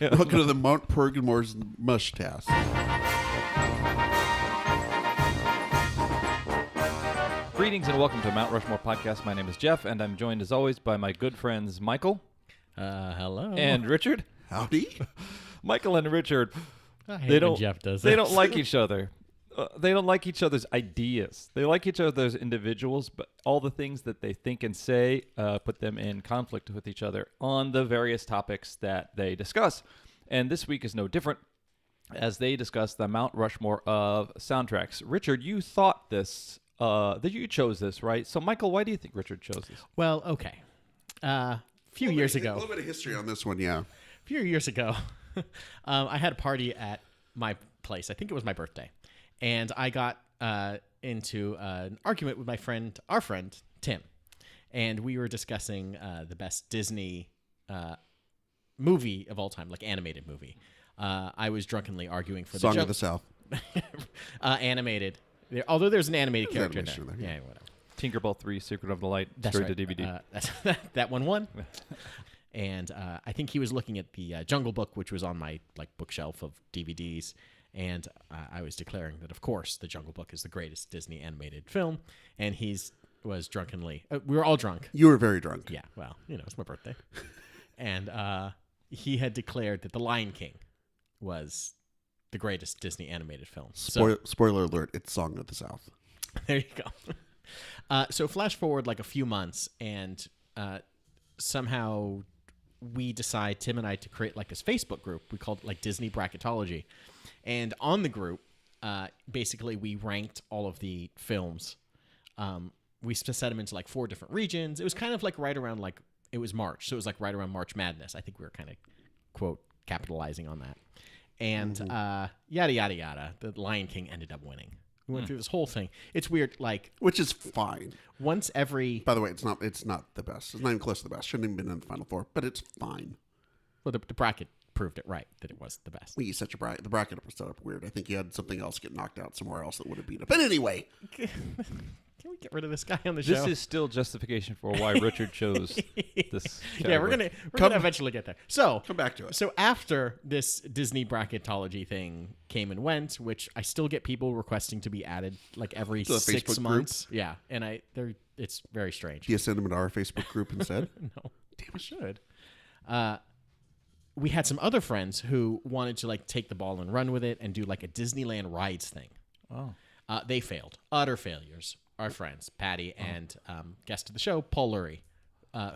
Welcome to the Mount Pergamore's Mush Task. Greetings and welcome to Mount Rushmore Podcast. My name is Jeff, and I'm joined as always by my good friends Michael. Hello. And Richard. Howdy. Michael and Richard, I hate when Jeff does they this. don't like each other. They don't like each other's ideas. They like each other as individuals, but all the things that they think and say put them in conflict with each other on the various topics that they discuss. And this week is no different, as they discuss the Mount Rushmore of soundtracks. Richard, you thought this, that you chose this, right? So, Michael, why do you think Richard chose this? Well, okay. A few years ago. A little bit of history on this one, yeah. A few years ago, I had a party at my place. I think it was my birthday. And I got into an argument with our friend, Tim. And we were discussing the best Disney movie of all time, like animated movie. I was drunkenly arguing for Song of the South. Animated. Although there's an animated character in there. Yeah, whatever. Tinkerbell 3, Secret of the Light, That's straight right. to DVD. That one won. And I think he was looking at the Jungle Book, which was on my bookshelf of DVDs. And I was declaring that, of course, the Jungle Book is the greatest Disney animated film. And was drunkenly. We were all drunk. You were very drunk. Yeah, well, it's my birthday. And he had declared that The Lion King was the greatest Disney animated film. Spoiler alert, it's Song of the South. There you go. So flash forward like a few months, and somehow we decide, Tim and I, to create like this Facebook group. We called it like Disney Bracketology. And on the group, basically we ranked all of the films. We set them into like 4 different regions. It was kind of like right around it was March. So it was like right around March Madness. I think we were kind of, quote, capitalizing on that. And yada, yada, yada. The Lion King ended up winning. We went through this whole thing. It's weird, which is fine. Once every... By the way, it's not the best. It's not even close to the best. Shouldn't even been in the Final Four, but it's fine. Well, the bracket proved it right, that it was the best. Well, you set the bracket was set up weird. I think you had something else get knocked out somewhere else that would have beat it. But anyway... Can we get rid of this guy on the show? This is still justification for why Richard chose this category. Yeah, we're gonna eventually get there. So come back to it. So after this Disney bracketology thing came and went, which I still get people requesting to be added like every 6 Facebook months. Group? Yeah, and it's very strange. Do you send them to our Facebook group instead? No, damn, I should. We had some other friends who wanted to take the ball and run with it and do like a Disneyland rides thing. Oh, they failed, utter failures. Our friends, Patty and guest of the show, Paul Lurie,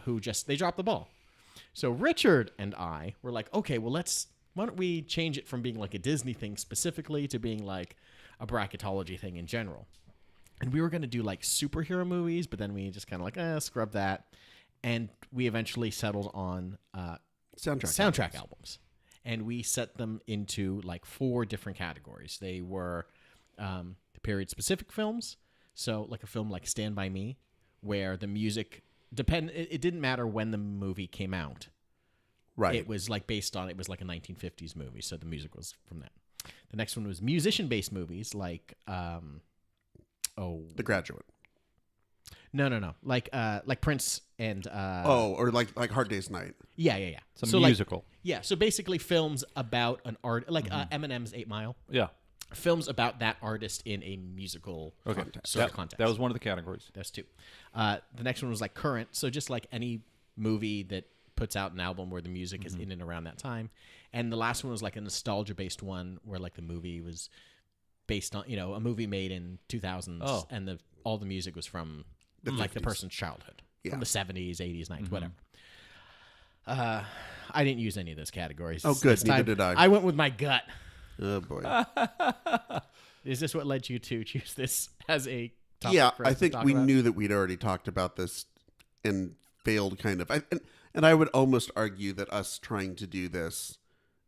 who they dropped the ball. So Richard and I were like, okay, well, why don't we change it from being like a Disney thing specifically to being like a bracketology thing in general. And we were going to do like superhero movies, but then we just kind of scrub that. And we eventually settled on soundtrack albums. And we set them into like 4 different categories. They were the period-specific films. So like a film like Stand By Me, where the music it didn't matter when the movie came out. Right. It was like it was like a 1950s movie, so the music was from that. The next one was musician-based movies like The Graduate. No. Like Prince and or like Hard Day's Night. Yeah. Some musical. So basically films about an art like Eminem's 8 Mile. Yeah. Films about that artist in a musical context. That was one of the categories. That's 2. The next one was like current, so just like any movie that puts out an album where the music is in and around that time. And the last one was like a nostalgia-based one where like the movie was based on, a movie made in 2000s and all the music was from the person's childhood. Yeah. From the 70s, 80s, 90s, whatever. I didn't use any of those categories. Oh, good. Neither did I. I went with my gut. Oh, boy. Is this what led you to choose this as a topic? Yeah, for us I think we knew that we'd already talked about this and failed kind of. And I would almost argue that us trying to do this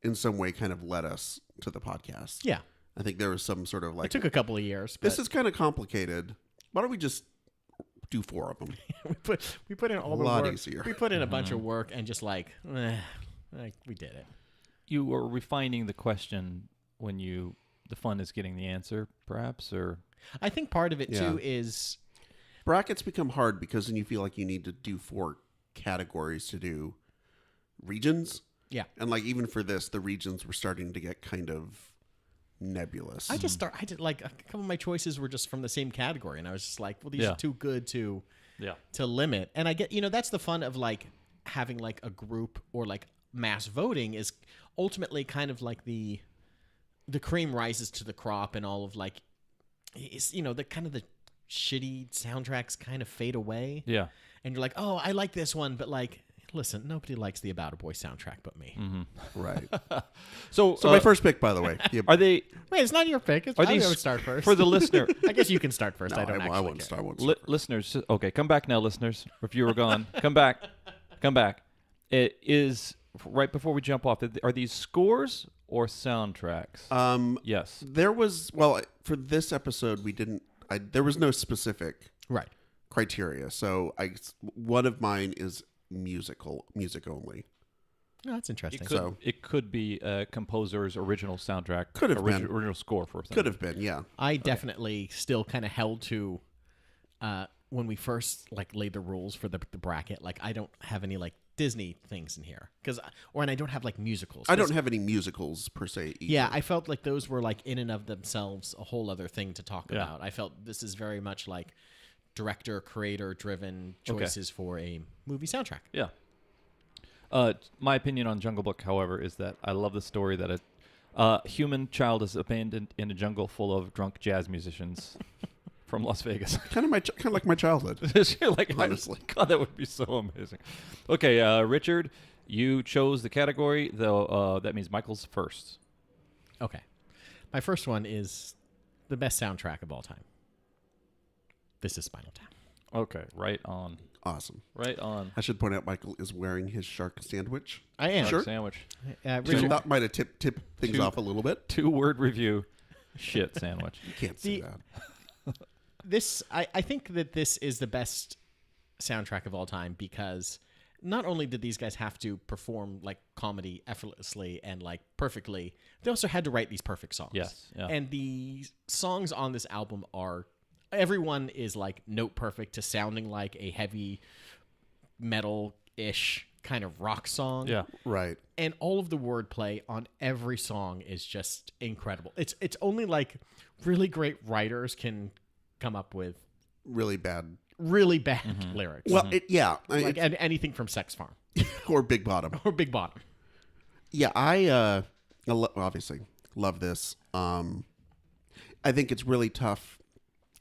in some way kind of led us to the podcast. Yeah. I think there was some sort of it took a couple of years. This is kind of complicated. Why don't we just do 4 of them? we put in all the work. Easier. We put in a bunch of work and just we did it. You were refining the question when the fun is getting the answer, perhaps, or I think part of it too is brackets become hard because then you feel like you need to do 4 categories to do regions. Yeah. And like even for this, the regions were starting to get kind of nebulous. I did like a couple of my choices were just from the same category, and I was just like, well, these Yeah. are too good to Yeah. limit. And I get, that's the fun of like having like a group or like mass voting is ultimately kind of like the cream rises to the crop, and all of like, it's, the kind of the shitty soundtracks kind of fade away. Yeah. And you're like, oh, I like this one, but like, listen, nobody likes the About a Boy soundtrack but me. Right. So So my first pick, by the way. are they Wait, it's not your pick. Are I these would start first. for the listener? I guess you can start first. No, I don't I actually won't care. start. I won't Li- start. listeners, okay, come back now, listeners. If you were gone, come back. It is right before we jump off. Are these scores or soundtracks? Yes. There was for this episode we didn't. There was no specific Right. criteria. So one of mine is music only. Oh, that's interesting. It could be a composer's original soundtrack. Could have been. Original score for something. Could have been, yeah. I definitely still kind of held to when we first like laid the rules for the bracket. Like, I don't have any like Disney things in here and I don't have like musicals. I don't have any musicals per se either. Yeah, I felt like those were like in and of themselves a whole other thing to talk Yeah. about. I felt this is very much like director, creator driven choices for a movie soundtrack. Yeah. My opinion on Jungle Book, however, is that I love the story that a human child is abandoned in a jungle full of drunk jazz musicians from Las Vegas. Kind of like my childhood. Like, Honestly. God, that would be so amazing. Okay, Richard, you chose the category, though. That means Michael's first. Okay. My first one is the best soundtrack of all time. This is Spinal Tap. Okay, right on. Awesome. Right on. I should point out Michael is wearing his shark sandwich. I am. Sure. Sandwich. So Richard, that might have tipped things off a little bit. 2-word review. Shit sandwich. You can't say that. I think that this is the best soundtrack of all time because not only did these guys have to perform like comedy effortlessly and like perfectly, they also had to write these perfect songs. Yes. Yeah. And the songs on this album are, everyone is like note perfect to sounding like a heavy metal-ish kind of rock song. Yeah. Right. And all of the wordplay on every song is just incredible. It's only like really great writers can come up with Really bad. really bad lyrics. Well, like anything from Sex Farm or Big Bottom. or Big Bottom. Yeah, I obviously love this. I think it's really tough.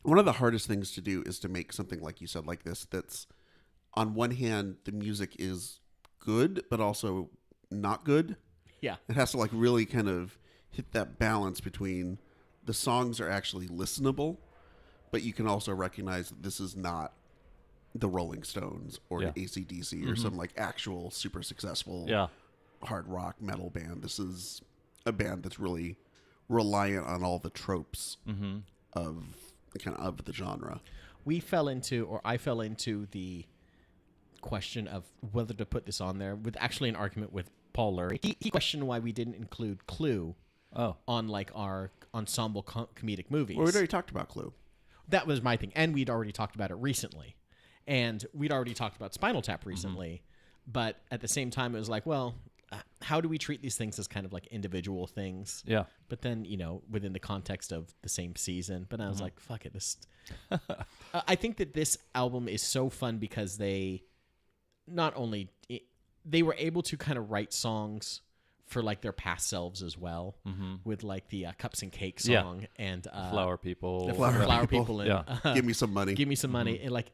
One of the hardest things to do is to make something like you said, like this, that's on one hand, the music is good, but also not good. Yeah. It has to like really kind of hit that balance between the songs are actually listenable, but you can also recognize that this is not the Rolling Stones or Yeah. AC/DC or some like actual super successful Yeah. hard rock metal band. This is a band that's really reliant on all the tropes of the genre. I fell into the question of whether to put this on there with actually an argument with Paul Lurie. He questioned why we didn't include Clue on like our ensemble comedic movies. Well, we'd already talked about Clue. That was my thing. And we'd already talked about it recently. And we'd already talked about Spinal Tap recently. But at the same time, it was like, well, how do we treat these things as kind of like individual things? Yeah. But then, within the context of the same season. But I was like, fuck it. I think that this album is so fun because they not only they were able to kind of write songs for like their past selves as well, with like the Cups and Cake song and Flower People. the flower people and Yeah. Give me some money. give me some money. And like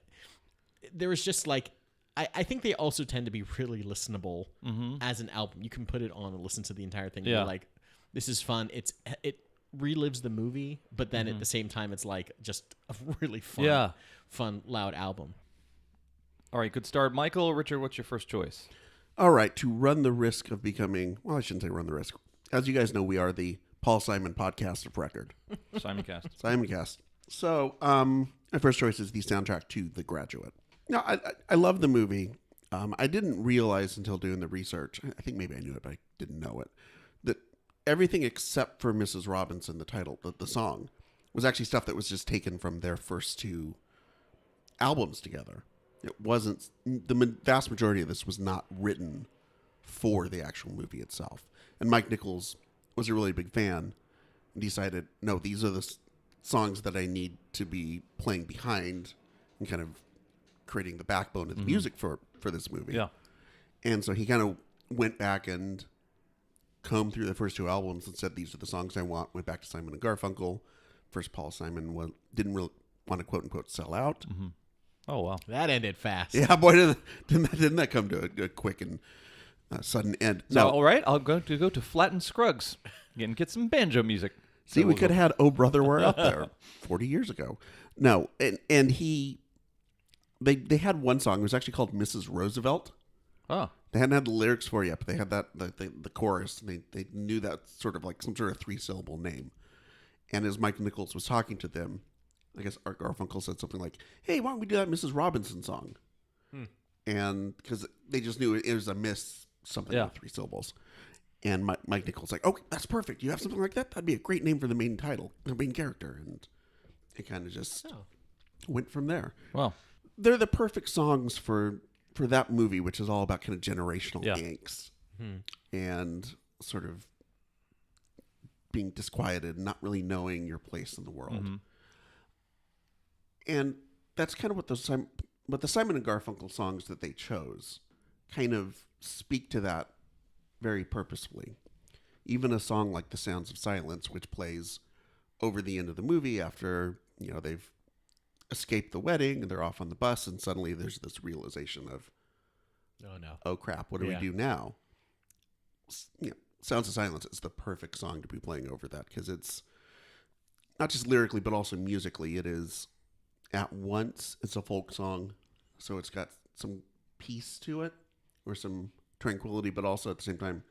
there was just like I think they also tend to be really listenable as an album. You can put it on and listen to the entire thing. Yeah. You're like, this is fun. It relives the movie, but then at the same time, it's like just a really fun, loud album. All right, good start. Michael, Richard, what's your first choice? All right, to run the risk of becoming, well, I shouldn't say run the risk. As you guys know, we are the Paul Simon podcast of record. Simoncast. Simoncast. So, my first choice is the soundtrack to The Graduate. Now, I love the movie. I didn't realize until doing the research, I think maybe I knew it, but I didn't know it, that everything except for Mrs. Robinson, the title, the song, was actually stuff that was just taken from their first two albums together. It wasn't, the vast majority of this was not written for the actual movie itself. And Mike Nichols was a really big fan and decided, no, these are the songs that I need to be playing behind and kind of creating the backbone of the music for this movie. Yeah. And so he kind of went back and combed through the first 2 albums and said, these are the songs I want. Went back to Simon and Garfunkel. First, Paul Simon didn't really want to quote unquote sell out. Mm-hmm. Oh, wow. That ended fast. Yeah, boy, didn't that come to a quick and sudden end. So, No, all right, I'll go to Flatten Scruggs and get some banjo music. see, So we we'll could go- have had "Oh Brother, We're Out There" 40 years ago. No, and they had one song. It was actually called "Mrs. Roosevelt." Oh, They hadn't had the lyrics for it yet, but they had that the chorus. And they knew that sort of like some sort of 3-syllable name. And as Mike Nichols was talking to them, I guess Art Garfunkel said something like, "Hey, why don't we do that Mrs. Robinson song?" And because they just knew it was a miss something with 3 syllables. And Mike Nichols like, "Oh, that's perfect. You have something like that? That'd be a great name for the main title, the main character." And it kind of just went from there. well, They're the perfect songs for that movie, which is all about kind of generational Yeah. angst and sort of being disquieted, not really knowing your place in the world. Mm-hmm. And that's kind of what the Simon and Garfunkel songs that they chose kind of speak to that very purposefully. Even a song like "The Sounds of Silence," which plays over the end of the movie after, they've escaped the wedding and they're off on the bus, and suddenly there's this realization of, Oh no. oh crap, what do we do now? Sounds of Silence is the perfect song to be playing over that, because it's not just lyrically but also musically. It is at once, it's a folk song, so it's got some peace to it or some tranquility, but also at the same time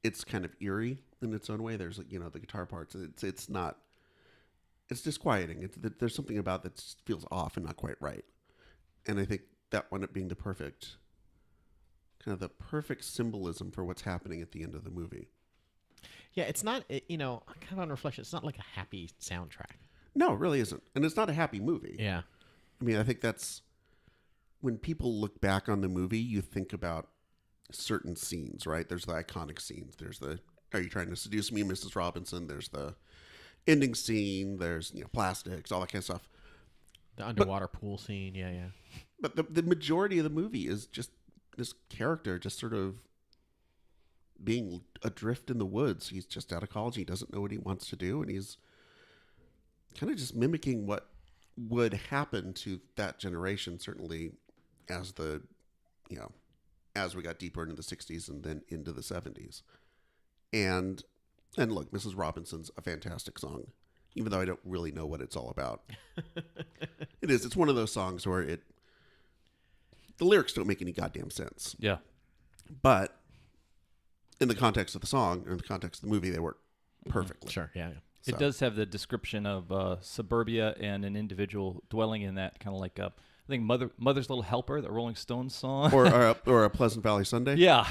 it's kind of eerie in its own way. There's the guitar parts. It's not, it's disquieting. There's something about that feels off and not quite right. And I think that wound up being the perfect symbolism for what's happening at the end of the movie. Yeah, it's not, kind of on reflection, it's not like a happy soundtrack. No, it really isn't. And it's not a happy movie. Yeah. I mean, I think that's when people look back on the movie, you think about certain scenes, right? There's the iconic scenes. There's the "Are you trying to seduce me, Mrs. Robinson?" There's the ending scene. There's plastics, all that kind of stuff. The underwater pool scene. Yeah, yeah. But the majority of the movie is just this character just sort of being adrift in the woods. He's just out of college. He doesn't know what he wants to do, and he's kind of just mimicking what would happen to that generation, certainly as as we got deeper into the 60s and then into the 70s. And look, Mrs. Robinson's a fantastic song, even though I don't really know what it's all about. It is. It's one of those songs where the lyrics don't make any goddamn sense. yeah. But in the context of the song, or in the context of the movie, they work perfectly. Sure, yeah. It So- does have the description of suburbia and an individual dwelling in that, kind of like I think Mother's Little Helper, the Rolling Stones song. or a Pleasant Valley Sunday. yeah.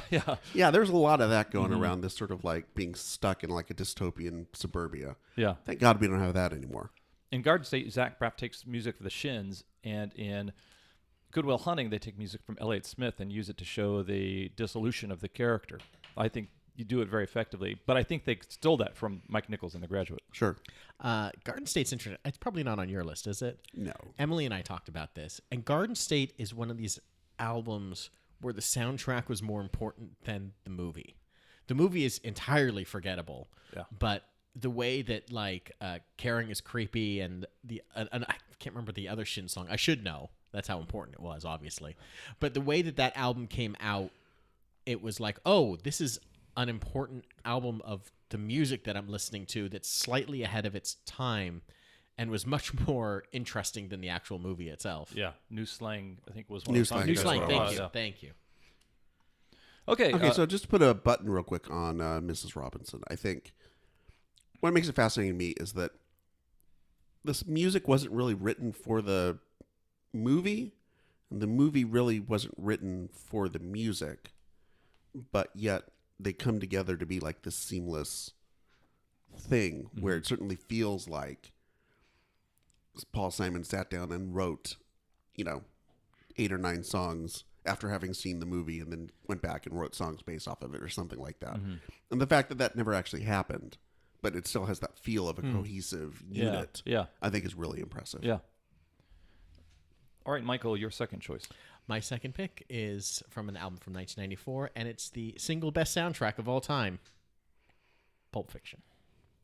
Yeah, there's a lot of that going around, this sort of like being stuck in like a dystopian suburbia. Yeah. Thank God we don't have that anymore. In Garden State, Zach Braff takes music for the Shins, and in Good Will Hunting, they take music from Elliott Smith and use it to show the dissolution of the character. I think you do it very effectively, but I think they stole that from Mike Nichols in The Graduate. Sure. Garden State's interesting. It's probably not on your list, is it? No. Emily and I talked about this, and Garden State is one of these albums where the soundtrack was more important than the movie. The movie is entirely forgettable. Yeah. But the way that Caring is Creepy and and I can't remember the other Shin song. I should know. That's how important it was, obviously. But the way that album came out, it was like, oh, this is an important album of the music that I'm listening to that's slightly ahead of its time and was much more interesting than the actual movie itself. Yeah. New Slang, I think, was one New of the songs. Slang, New that's Slang, what it thank was. you. Yeah. Thank you. Okay. Okay, so just to put a button real quick on Mrs. Robinson. I think what makes it fascinating to me is that this music wasn't really written for the movie, and the movie really wasn't written for the music, but yet they come together to be like this seamless thing where it certainly feels like Paul Simon sat down and wrote, 8 or 9 songs after having seen the movie and then went back and wrote songs based off of it or something like that. And the fact that that never actually happened, but it still has that feel of a cohesive unit, I think is really impressive. Yeah. All right, Michael, your second choice. My second pick is from an album from 1994, and it's the single best soundtrack of all time, Pulp Fiction.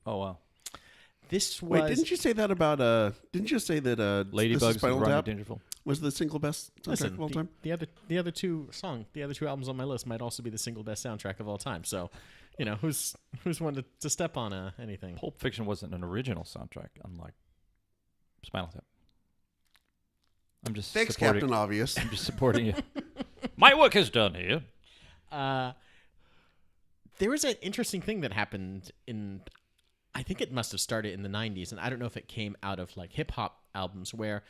Oh, wow. This was... Wait, didn't you say that about didn't you say that Ladybugs Spinal and Rodney Tap Dangerfield was the single best soundtrack of all time? The other two albums on my list might also be the single best soundtrack of all time. So, you know, who's one to step on anything? Pulp Fiction wasn't an original soundtrack, unlike Spinal Tap. I'm just Thanks, supporting, Captain Obvious. I'm just supporting you. My work is done here. There was an interesting thing that happened in, I think it must have started in the 90s, and I don't know if it came out of like hip hop albums where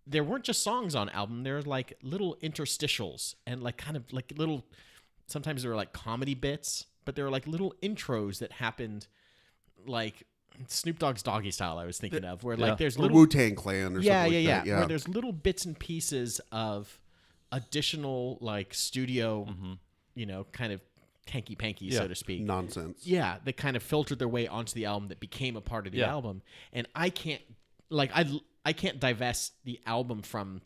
there weren't just songs on album, there were like little interstitials and like kind of like little, sometimes there were like comedy bits, but there were like little intros that happened like Snoop Dogg's Doggy Style I was thinking of, where like there's little Wu-Tang Clan or something like that. Yeah, where there's little bits and pieces of additional like studio, you know, kind of hanky-panky, so to speak. Nonsense. Yeah, that kind of filtered their way onto the album that became a part of the album. And I can't divest the album from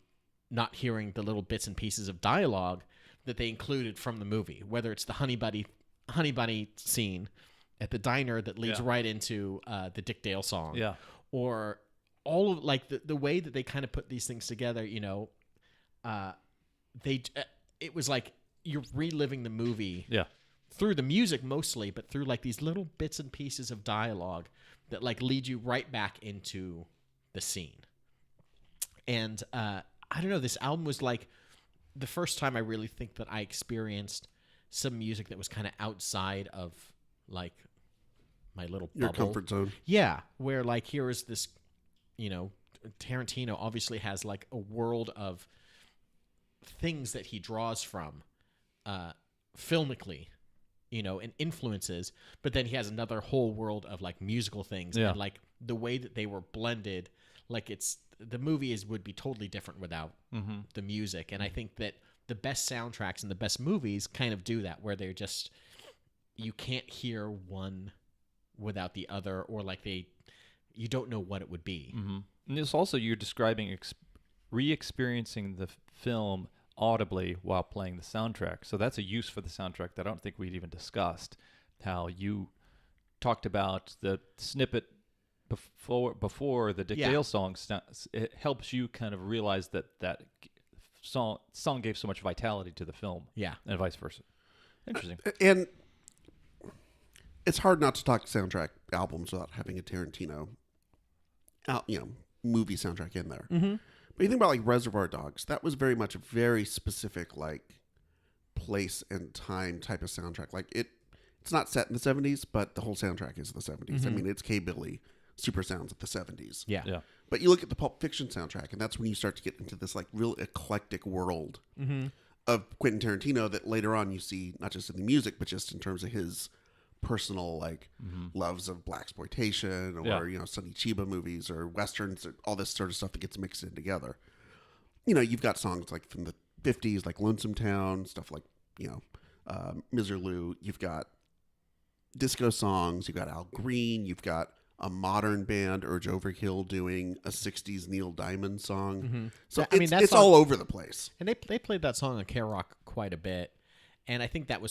not hearing the little bits and pieces of dialogue that they included from the movie, whether it's the Honey Bunny scene at the diner that leads right into the Dick Dale song. Yeah. Or all of like the way that they kind of put these things together, you know, it was like you're reliving the movie through the music mostly, but through like these little bits and pieces of dialogue that like lead you right back into the scene. And I don't know, this album was like the first time I really think that I experienced some music that was kind of outside of like my little your bubble. comfort zone. Yeah, where like here is this, you know, Tarantino obviously has like a world of things that he draws from filmically, you know, and influences, but then he has another whole world of like musical things and like the way that they were blended, like the movie would be totally different without the music. And I think that the best soundtracks and the best movies kind of do that, where they're just, you can't hear one without the other, or like you don't know what it would be. And it's also, you're describing re-experiencing the film audibly while playing the soundtrack. So that's a use for the soundtrack that I don't think we'd even discussed. How you talked about the snippet before the Dick Dale song. It helps you kind of realize that song gave so much vitality to the film. Yeah. And vice versa. Interesting. And it's hard not to talk soundtrack albums without having a Tarantino, movie soundtrack in there. But you think about like Reservoir Dogs, that was very much a very specific like place and time type of soundtrack. Like it's not set in the 70s, but the whole soundtrack is the 70s. I mean, it's K-Billy super sounds of the 70s. Yeah. But you look at the Pulp Fiction soundtrack, and that's when you start to get into this like real eclectic world of Quentin Tarantino that later on you see not just in the music, but just in terms of his personal like loves of blaxploitation or Sonny Chiba movies or westerns or all this sort of stuff that gets mixed in together. You know, you've got songs like from the 50s like Lonesome Town, stuff like Miserlou. You've got disco songs, you've got Al Green, you've got a modern band, Urge Overkill, doing a 60s Neil Diamond song. So it's all over the place. And they played that song on K-Rock quite a bit. And I think that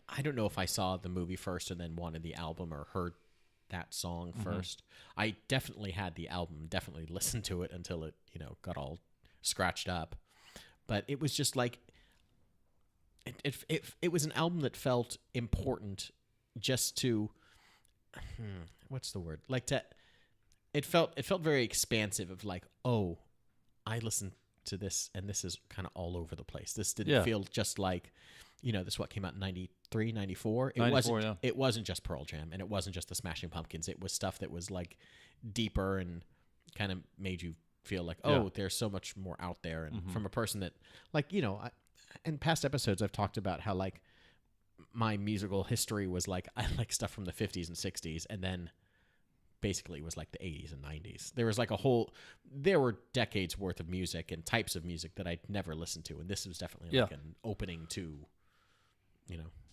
I don't know if I saw the movie first and then wanted the album or heard that song first. I definitely had the album, definitely listened to it until it, got all scratched up. But it was just like, it was an album that felt important just to, what's the word? Like it felt very expansive of like, oh, I listened to this and this is kind of all over the place. This didn't feel just like, this what came out in 93, 94. It wasn't just Pearl Jam and it wasn't just the Smashing Pumpkins. It was stuff that was like deeper and kind of made you feel like, there's so much more out there. And from a person that like, in past episodes, I've talked about how like my musical history was like, I like stuff from the 50s and 60s. And then basically was like the 80s and 90s. There was like there were decades worth of music and types of music that I'd never listened to, and this was definitely like an opening to,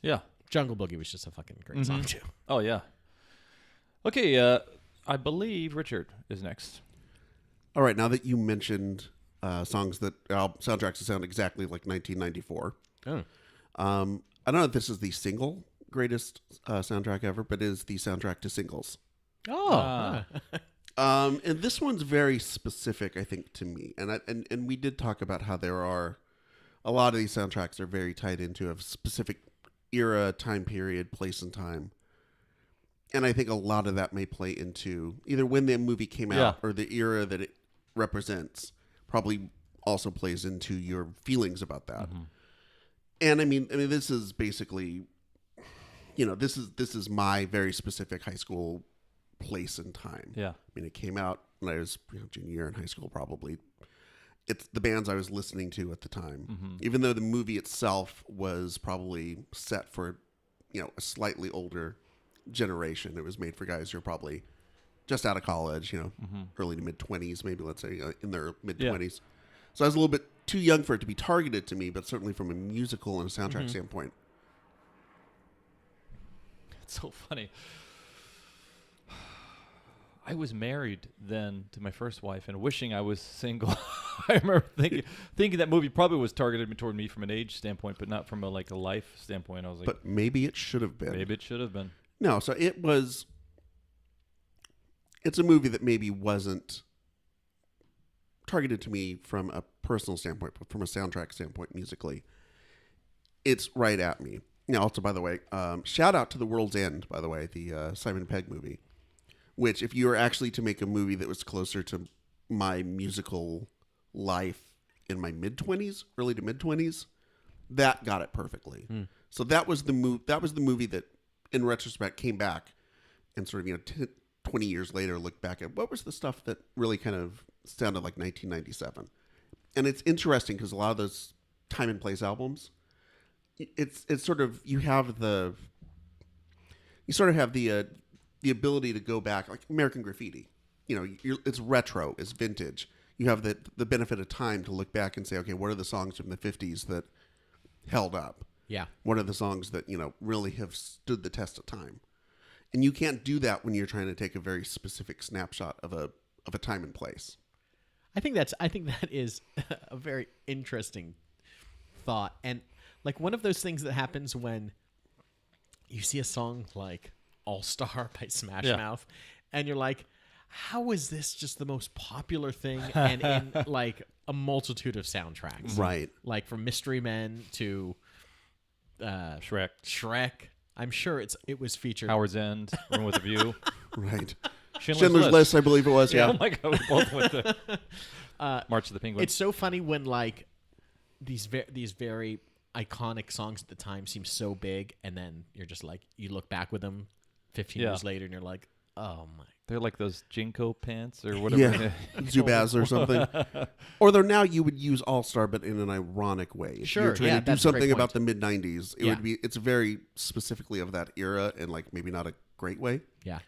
Yeah. Jungle Boogie was just a fucking great song too. Oh, yeah. Okay, I believe Richard is next. All right, now that you mentioned songs that soundtracks that sound exactly like 1994, Oh. I don't know if this is the single greatest soundtrack ever, but it is the soundtrack to singles. Oh. And this one's very specific, I think, to me. And we did talk about how there are a lot of these soundtracks are very tied into a specific era, time period, place, and time. And I think a lot of that may play into either when the movie came out or the era that it represents. Probably also plays into your feelings about that. Mm-hmm. And I mean, this is basically, this is my very specific high school place and time. Yeah. I mean, it came out when I was junior year in high school, probably. It's the bands I was listening to at the time. Mm-hmm. Even though the movie itself was probably set for, a slightly older generation. It was made for guys who are probably just out of college, early to mid 20s, maybe let's say in their mid 20s. So I was a little bit too young for it to be targeted to me, but certainly from a musical and a soundtrack standpoint. It's so funny. I was married then to my first wife and wishing I was single. I remember thinking that movie probably was targeted toward me from an age standpoint, but not from a life standpoint. I was like, but maybe it should have been. Maybe it should have been. No, so it's a movie that maybe wasn't targeted to me from a personal standpoint, but from a soundtrack standpoint, musically, it's right at me. Now, also, by the way, shout out to The World's End, by the way, the Simon Pegg movie, which if you were actually to make a movie that was closer to my musical life in my mid-20s, early to mid-20s, that got it perfectly. So that was the movie that, in retrospect, came back and sort of, 20 years later, looked back at what was the stuff that really kind of sounded like 1997. And it's interesting because a lot of those time and place albums, it's sort of, you sort of have the ability to go back, like American Graffiti. It's retro, it's vintage. You have the benefit of time to look back and say, okay, what are the songs from the 50s that held up? Yeah. What are the songs that, really have stood the test of time? And you can't do that when you're trying to take a very specific snapshot of a time and place. I think that is a very interesting thought. And like one of those things that happens when you see a song like All Star by Smash Mouth and you're like, how is this just the most popular thing and in like a multitude of soundtracks? Right. Like from Mystery Men to Shrek. I'm sure it was featured. Howard's End, Room with a View. Right. Schindler's List, I believe it was, yeah. Oh my God, we both went to March of the Penguins. It's so funny when like these very iconic songs at the time seem so big, and then you're just like, you look back with them 15 years later, and you're like, oh my. They're like those Jinko pants or whatever. Yeah, Zubaz or something. Or they're now you would use All-Star, but in an ironic way. If Sure, you're trying to do that's a great something point. about the mid-90s, it's very specifically of that era and like maybe not a great way. Yeah.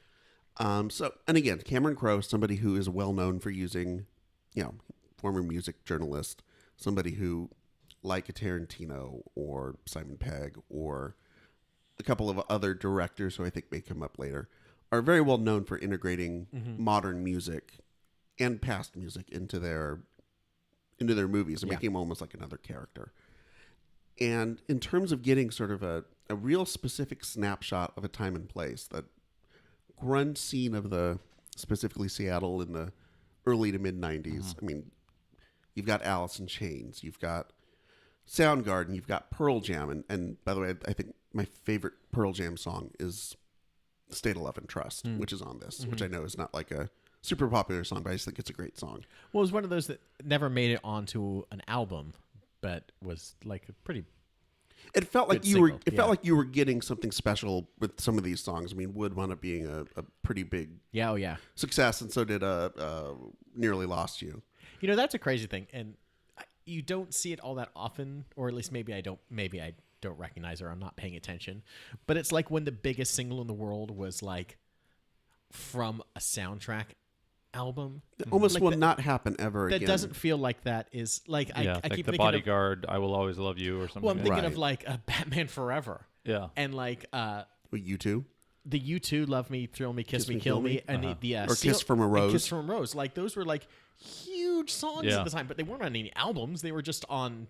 So, and again, Cameron Crowe, somebody who is well known for using, former music journalist, somebody who, like a Tarantino or Simon Pegg or a couple of other directors who I think may come up later, are very well known for integrating modern music and past music into their movies and making them almost like another character. And in terms of getting sort of a real specific snapshot of a time and place, that grunge scene of specifically Seattle in the early to mid 90s. I mean, you've got Alice in Chains, you've got Soundgarden, you've got Pearl Jam, and by the way, I think my favorite Pearl Jam song is State of Love and Trust, which is on this, which I know is not like a super popular song, but I just think it's a great song. Well, it was one of those that never made it onto an album, but was like a pretty. It felt like Good you were. single, It felt like you were getting something special with some of these songs. I mean, Would wound up being a pretty big success, and so did Nearly Lost You. That's a crazy thing, and you don't see it all that often, or at least maybe I don't recognize it, or I'm not paying attention. But it's like when the biggest single in the world was like from a soundtrack album. It almost Like will that- not happen ever That again. doesn't feel like that is like Yeah, I like keep The thinking Bodyguard, I Will Always Love You, or something. of. Well, I'm like thinking Right. of like Batman Forever yeah. and like With you two? the U2 Love Me, Thrill Me, Kiss Me, Kill Me, and the Or Kiss from a and Rose. Kiss from a Rose. Like those were like huge songs Yeah. at the time, but they weren't on any albums. They were just on.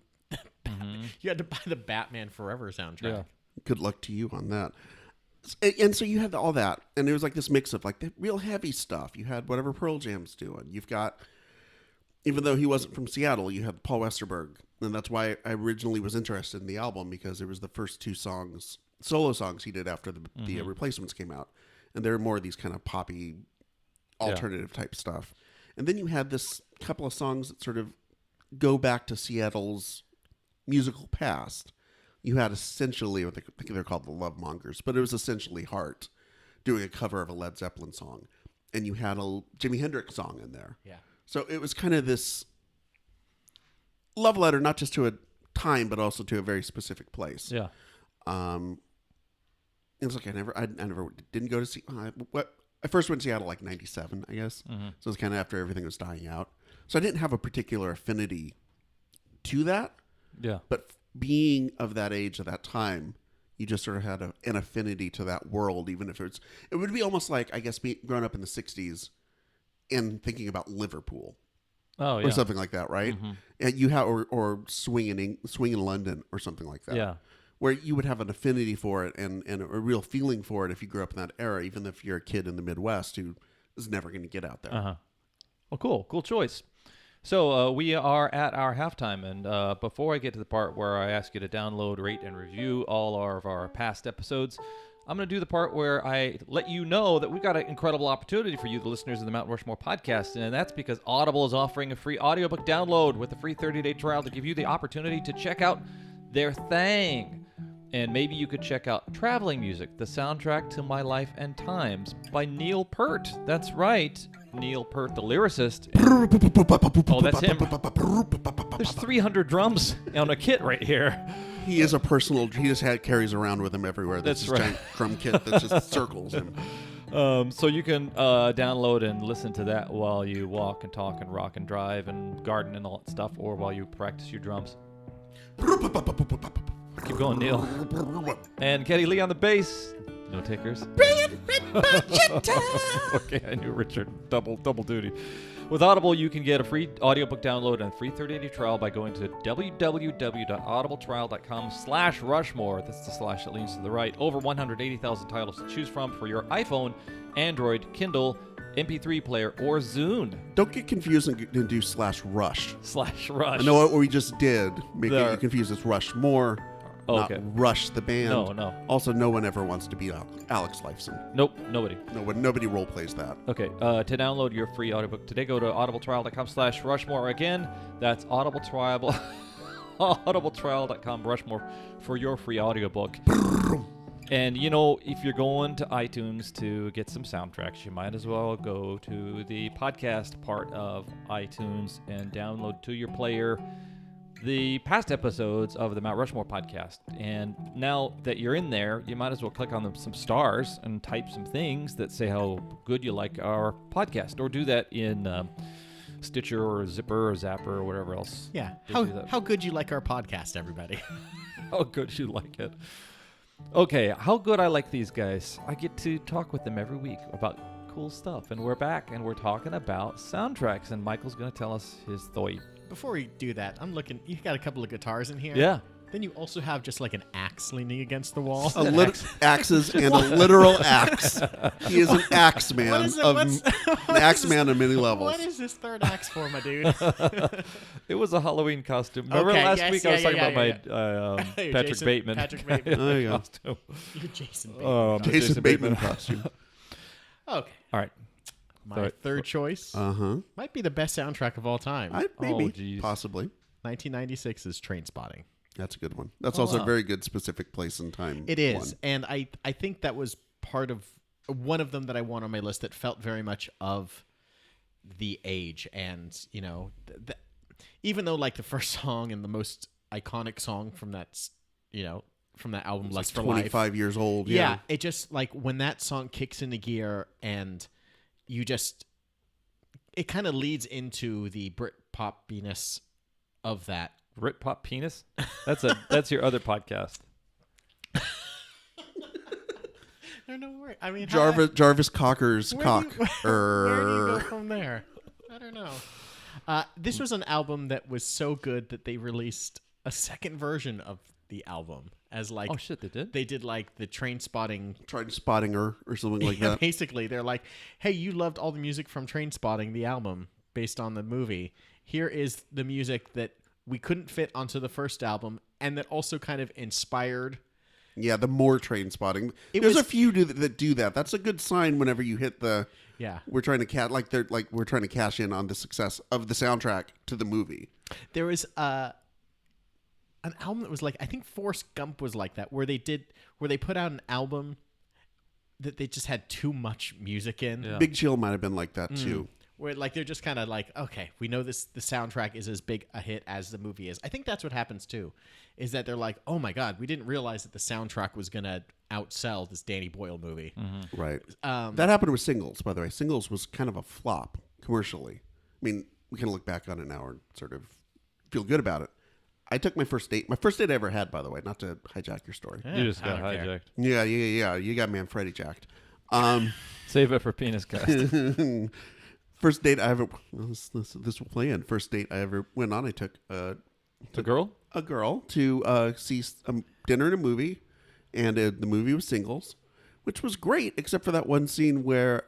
You had to buy the Batman Forever soundtrack. Yeah. Good luck to you on that. And so you had all that, and it was like this mix of like the real heavy stuff. You had whatever Pearl Jam's doing. You've got, even though he wasn't from Seattle, you had Paul Westerberg, and that's why I originally was interested in the album, because it was the first two songs, solo songs he did after the Replacements came out, and they were more of these kind of poppy, alternative type stuff. And then you had this couple of songs that sort of go back to Seattle's musical past. You had essentially, I think they're called the Love Mongers, but it was essentially Heart doing a cover of a Led Zeppelin song. And you had a Jimi Hendrix song in there. Yeah. So it was kind of this love letter, not just to a time, but also to a very specific place. Yeah. It was like I never didn't go to see. I first went to Seattle like '97, I guess. So it was kind of after everything was dying out. So I didn't have a particular affinity to that. Yeah. But being of that age at that time, you just sort of had an affinity to that world, even if it would be almost like, I guess, growing up in the '60s and thinking about Liverpool. Oh, yeah. Or something like that, right? And you have or swing in London or something like that. Yeah. Where you would have an affinity for it and a real feeling for it if you grew up in that era, even if you're a kid in the Midwest who is never going to get out there. Uh-huh. Well, cool choice. So we are at our halftime, and before I get to the part where I ask you to download, rate, and review all of our past episodes, I'm going to do the part where I let you know that we've got an incredible opportunity for you, the listeners of the Mount Rushmore podcast, and that's because Audible is offering a free audiobook download with a free 30-day trial to give you the opportunity to check out their thing. And maybe you could check out Traveling Music, the soundtrack to My Life and Times by Neil Peart. That's right, Neil Peart, the lyricist. Oh, that's him. There's 300 drums on a kit right here. He is he just carries around with him everywhere. That's this right. Giant drum kit that just circles him. So you can download and listen to that while you walk and talk and rock and drive and garden and all that stuff, or while you practice your drums. Keep going, Neil. And Katy Lee on the bass. No takers. Okay, I knew Richard. Double duty. With Audible, you can get a free audiobook download and a free 30-day trial by going to www.audibletrial.com/Rushmore. That's the slash that leans to the right. Over 180,000 titles to choose from for your iPhone, Android, Kindle, MP3 player, or Zune. Don't get confused and do /Rush. /Rush. I know what we just did. Make There. you confused. It's Rushmore, Okay. not Rush the band. No. Also, no one ever wants to be Alex Lifeson. Nope, nobody. Nobody role plays that. Okay, to download your free audiobook today, go to audibletrial.com/Rushmore. Again, that's audibletrial.com/Rushmore for your free audiobook. And, if you're going to iTunes to get some soundtracks, you might as well go to the podcast part of iTunes and download to your player the past episodes of the Mount Rushmore podcast. And now that you're in there, you might as well click on some stars and type some things that say how good you like our podcast, or do that in Stitcher or Zipper or Zapper or whatever else. Yeah. they do that. How good you like our podcast, everybody? How good you like it. Okay, how good I like these guys. I get to talk with them every week about cool stuff. And we're back and we're talking about soundtracks. And Michael's going to tell us his thought. Before we do that, I'm looking. You got a couple of guitars in here. Yeah. Then you also have just like an axe leaning against the wall. Axes and a literal axe. He is an axe man. What is it? An axe man on many levels. What is this third axe for, my dude? It was a Halloween costume. Remember Okay, last yes, week I was yeah, talking yeah, about my Hey, Patrick Jason- Bateman. Patrick Bateman. There you go. costume. You're Jason Bateman. Jason Bateman costume. Okay. All right. My Sorry. third choice Uh-huh. might be the best soundtrack of all time. Maybe. geez. Possibly. 1996's Trainspotting. That's a good one. That's Oh, also wow. a very good specific place and time. It is. one. And I think that was part of one of them that I want on my list that felt very much of the age. And, even though like the first song and the most iconic song from that, album, Lust for 25 Life. years old. Yeah, it just like when that song kicks into gear and you just, it kind of leads into the Britpop-iness of that. Britpop penis? That's your other podcast. I don't know where. I mean, Jarvis Cocker's cock. Where do you go from there? I don't know. This was an album that was so good that they released a second version of the album as like. Oh shit, they did. They did like the Trainspotting. Trainspotting or something like that. Basically, they're like, "Hey, you loved all the music from Trainspotting, the album based on the movie. Here is the music that we couldn't fit onto the first album, and that also kind of inspired." Yeah, the more Trainspotting. There's a few that do that. That's a good sign whenever you hit the. Yeah, we're trying to we're trying to cash in on the success of the soundtrack to the movie. There was an album that was like, I think Forrest Gump was like that, where they put out an album that they just had too much music in. Yeah. Big Chill might have been like that too. Where like they're just kind of like, okay, we know the soundtrack is as big a hit as the movie is. I think that's what happens too, is that they're like, oh my god, we didn't realize that the soundtrack was gonna outsell this Danny Boyle movie. Mm-hmm. Right. That happened with Singles, by the way. Singles was kind of a flop commercially. I mean, we can look back on it now and sort of feel good about it. I took my first date I ever had, by the way, not to hijack your story. You just got hijacked. Yeah. You got Manfredi jacked. Save it for Penis Cast. First date I ever this will play in. First date I ever went on. I took A girl? a girl to see dinner and a movie, and the movie was Singles, which was great, except for that one scene where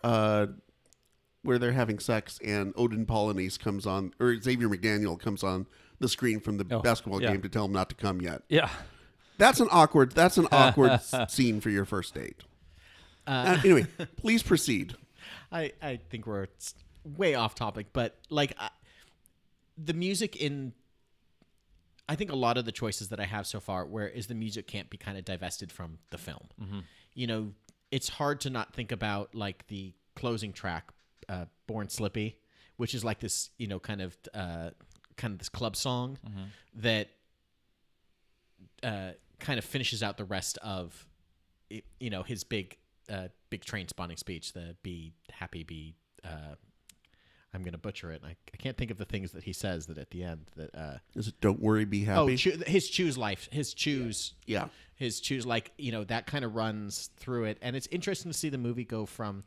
they're having sex and Odin Polonese comes on, or Xavier McDaniel comes on the screen from the basketball game to tell him not to come yet. Yeah. That's an awkward scene for your first date. Anyway, please proceed. I think we're way off topic, but like the music in, I think a lot of the choices that I have so far, where is the music can't be kind of divested from the film. Mm-hmm. You know, it's hard to not think about like the closing track, Born Slippy, which is like this, you know, kind of this club song that kind of finishes out the rest of, you know, his big Trainspotting speech, the be happy, be I'm going to butcher it. I can't think of the things that he says that at the end that Is it Don't Worry, Be Happy? His choose life, his choose like, you know, that kind of runs through it. And it's interesting to see the movie go from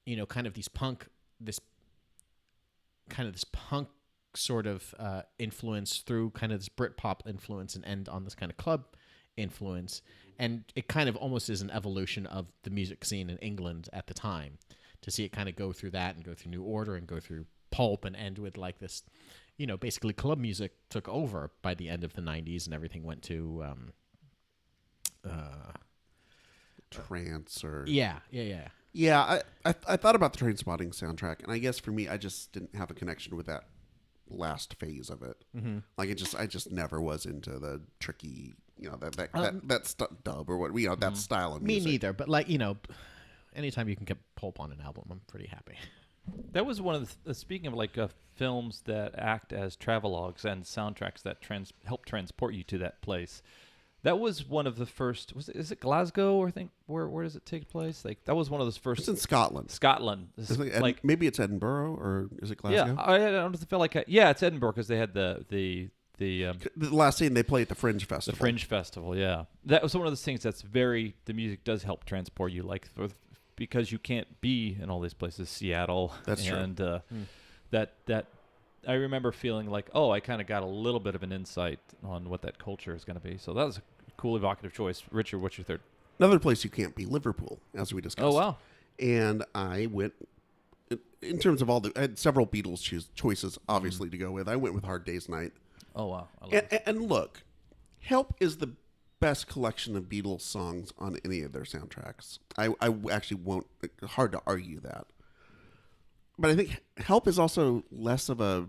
you know, kind of this punk sort of influence through kind of this Britpop influence and end on this kind of club influence. And it kind of almost is an evolution of the music scene in England at the time, to see it kind of go through that and go through New Order and go through Pulp and end with like this, you know, basically club music took over by the end of the 90s and everything went to trance or yeah. I thought about the Trainspotting soundtrack, and I guess for me, I just didn't have a connection with that last phase of it. Mm-hmm. Like I just never was into the tricky, you know, that dub or what, you know, that style of music. Me neither, but like, you know, anytime you can get Pulp on an album, I'm pretty happy. That was one of the speaking of like films that act as travelogues and soundtracks that help transport you to that place. That was one of the first. Is it Glasgow? Or I think where does it take place? Like that was one of those first. It's in Scotland. Scotland. Like maybe it's Edinburgh, or is it Glasgow? Yeah, I don't feel like it's Edinburgh because they had the last scene they play at the Fringe Festival. The Fringe Festival, yeah. That was one of those things that's the music does help transport you, like because you can't be in all these places, Seattle. That's true. And that I remember feeling like, oh, I kind of got a little bit of an insight on what that culture is going to be. So that was a cool, evocative choice. Richard, what's your third? Another place you can't be, Liverpool, as we discussed. Oh, wow. And I went, in terms of I had several Beatles choices, obviously, to go with. I went with Hard Day's Night. Oh, wow. And look, Help is the best collection of Beatles songs on any of their soundtracks. I actually won't, hard to argue that. But I think Help is also less of a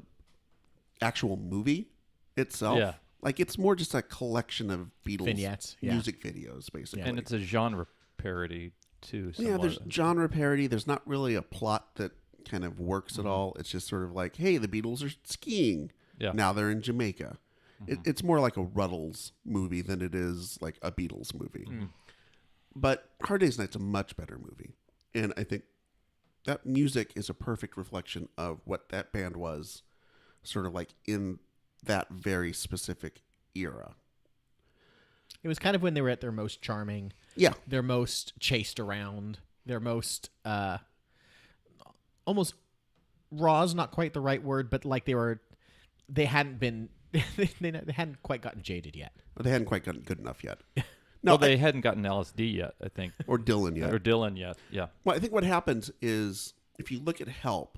actual movie itself. Yeah. Like it's more just a collection of Beatles vignettes, music videos, basically. And it's a genre parody too. Yeah, there's genre parody. There's not really a plot that kind of works at all. It's just sort of like, hey, the Beatles are skiing. Yeah. Now they're in Jamaica. It's more like a Ruddles movie than it is like a Beatles movie. But Hard Day's Night's a much better movie. And I think that music is a perfect reflection of what that band was sort of like in that very specific era. It was kind of when they were at their most charming, Yeah. their most chased around, their most almost raw's not quite the right word, but like they hadn't been they hadn't quite gotten jaded yet. They hadn't quite gotten good enough yet. No, they hadn't gotten LSD yet, I think. Or Dylan yet. Or Dylan yet, yeah. Well, I think what happens is if you look at Help,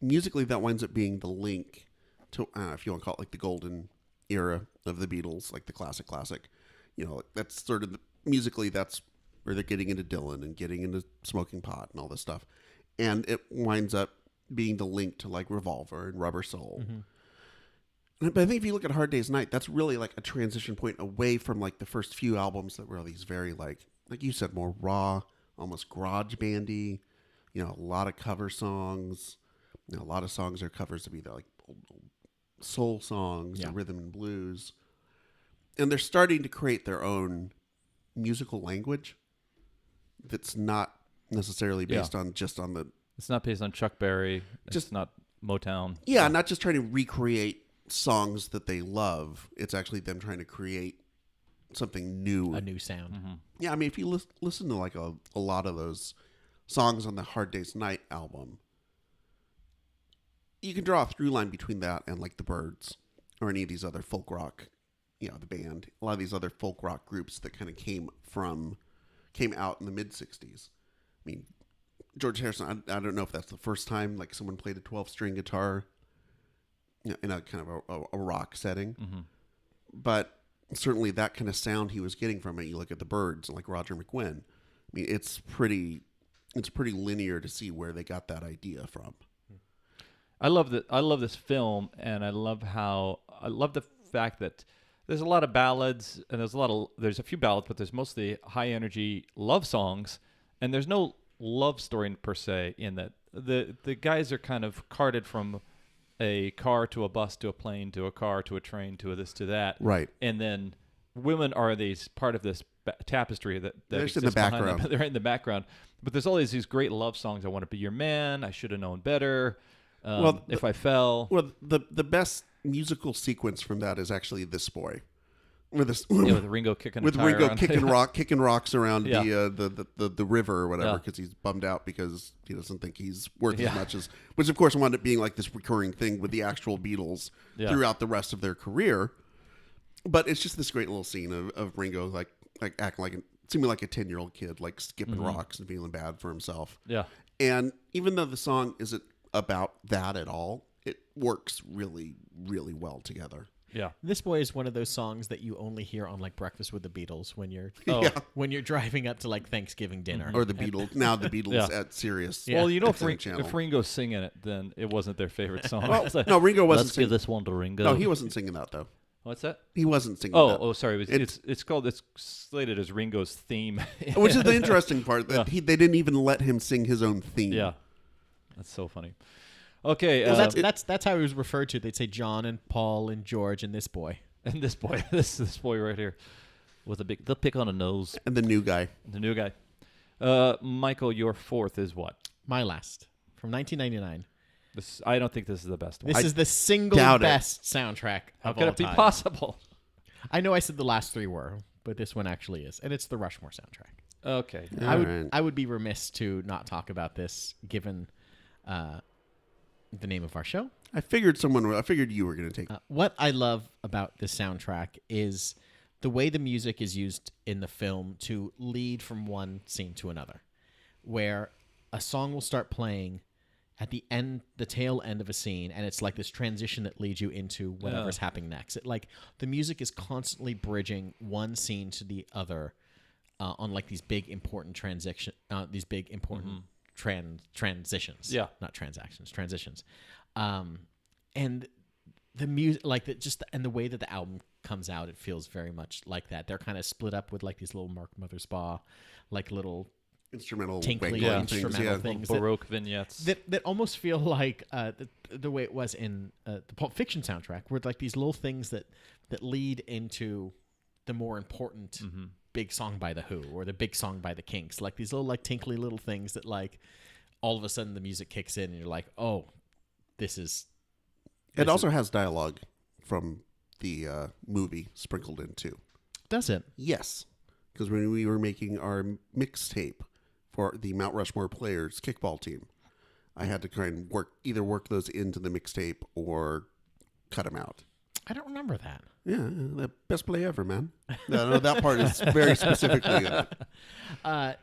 musically that winds up being the link to, if you want to call it like the golden era of the Beatles, like the classic. You know, that's sort of musically that's where they're getting into Dylan and getting into smoking pot and all this stuff. And it winds up being the link to like Revolver and Rubber Soul. But I think if you look at Hard Day's Night, that's really like a transition point away from like the first few albums that were these very like you said, more raw, almost garage bandy, you know, a lot of cover songs. You know, a lot of songs are covers of either like old soul songs or rhythm and blues. And they're starting to create their own musical language that's not necessarily based on just on the... It's not based on Chuck Berry. It's not Motown. Yeah, not just trying to recreate songs that they love. It's actually them trying to create something new. A new sound. Yeah, I mean, if you listen to like a lot of those songs on the Hard Day's Night album, you can draw a through line between that and like the Byrds or any of these other folk rock, you know, the band, a lot of these other folk rock groups that kind of came out in the mid 60s. I mean, George Harrison, I don't know if that's the first time like someone played a 12-string guitar, you know, in a kind of a rock setting. But certainly that kind of sound he was getting from it, you look at the Byrds and like Roger McGuinn. I mean, it's pretty linear to see where they got that idea from. I love this film, and I love the fact that there's a lot of ballads, and there's a few ballads, but there's mostly high energy love songs, and there's no love story per se in that. The guys are kind of carted from a car to a bus to a plane to a car to a train to a this to that, right? And then women are part of this tapestry that they're exists in the behind background. them. They're in the background, but there's always these great love songs. I want to be your man. I should have known better. If I fell. Well, the best musical sequence from that is actually This Boy. With Ringo kicking kicking rocks around the river or whatever because he's bummed out because he doesn't think he's worth as much as, which of course wound up being like this recurring thing with the actual Beatles throughout the rest of their career. But it's just this great little scene of Ringo like acting like seeming like a 10-year-old kid, like skipping rocks and feeling bad for himself. Yeah. And even though the song isn't about that at all, it works really, really well together. Yeah. This Boy is one of those songs that you only hear on like Breakfast with the Beatles when you're driving up to like Thanksgiving dinner. Or the Beatles. Now the Beatles at Sirius. Yeah. Well, you know, if channel. Ringo's singing it, then it wasn't their favorite song. No, Ringo wasn't Let's singing. give this one to Ringo. No, he wasn't singing that though. What's that? He wasn't singing that. Oh, sorry. It's slated as Ringo's theme. Which is the interesting part, that they didn't even let him sing his own theme. Yeah. That's so funny. Okay. Well, that's how he was referred to. They'd say John and Paul and George and this boy. And this boy, this boy right here, with the pick on a nose. And the new guy. Michael, your fourth is what? My last from 1999. I don't think this is the best one. This is the single best soundtrack How of could all it be time. possible? I know I said the last three were, but this one actually is, and it's the Rushmore soundtrack. Okay. I would be remiss to not talk about this given the name of our show. I figured you were going to take it. What I love about this soundtrack is the way the music is used in the film to lead from one scene to another, where a song will start playing at the tail end of a scene, and it's like this transition that leads you into whatever's happening next. The music is constantly bridging one scene to the other on like these big important transitions. Yeah, not transactions, transitions. And the music, and the way that the album comes out, it feels very much like that. They're kind of split up with like these little Mark Mothersbaugh, like little instrumental tinkly wangling instrumental things. things Baroque vignettes. that almost feel like the way it was in the Pulp Fiction soundtrack, where like these little things that lead into the more important big song by the Who or the big song by the Kinks, like these little like tinkly little things that like all of a sudden the music kicks in and you're like, oh, this is. It also has dialogue from the movie sprinkled in too. Does it? Yes, because when we were making our mixtape for the Mount Rushmore Players kickball team, I had to try and either work those into the mixtape or cut them out. I don't remember that. Yeah, the best play ever, man. No, that part is very specifically in it.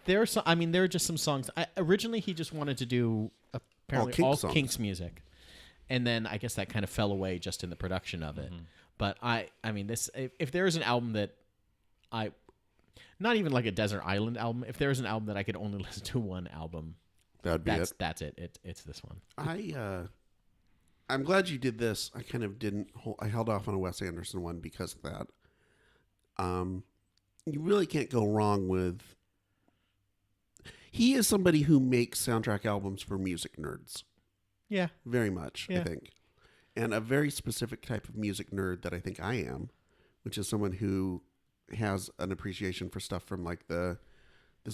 There are just some songs. Originally, he just wanted to do apparently all Kinks music, and then I guess that kind of fell away just in the production of it. But I mean, this if there is an album that not even like a desert island album. If there is an album that I could only listen to one album, that'd be it. That's it. It's this one. I'm glad you did this. I kind of didn't. I held off on a Wes Anderson one because of that. You really can't go wrong with. He is somebody who makes soundtrack albums for music nerds. Yeah, very much. Yeah. I think, and a very specific type of music nerd that I think I am, which is someone who has an appreciation for stuff from like this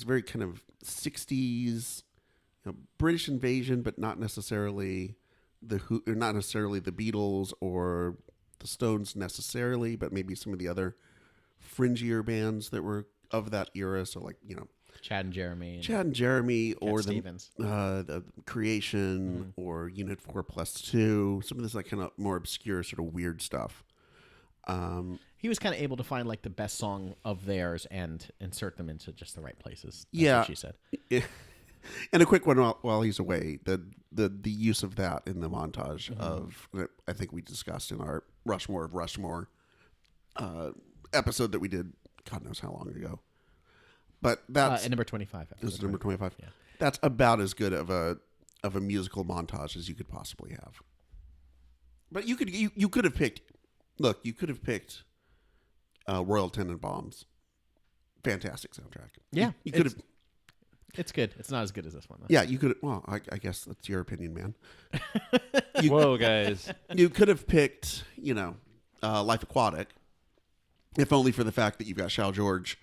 very kind of 60s, British invasion, but not necessarily the Who, or not necessarily the Beatles or the Stones necessarily, but maybe some of the other fringier bands that were of that era. So like, Chad and Jeremy, or Stevens. The Creation, or Unit 4+2. Some of this like kind of more obscure, sort of weird stuff. He was kind of able to find like the best song of theirs and insert them into just the right places. That's Yeah, what she said. And a quick one while he's away, the use of that in the montage of, I think we discussed in our Rushmore of Rushmore episode that we did, God knows how long ago. But that's at number 25. This is number 25. Yeah. That's about as good of a musical montage as you could possibly have. But you could have picked. Look, you could have picked Royal Tenenbaums. Fantastic soundtrack. Yeah, you could have. It's good. It's not as good as this one, though. Yeah, you could. Well, I guess that's your opinion, man. Whoa, guys! You could have picked, Life Aquatic, if only for the fact that you've got Shao George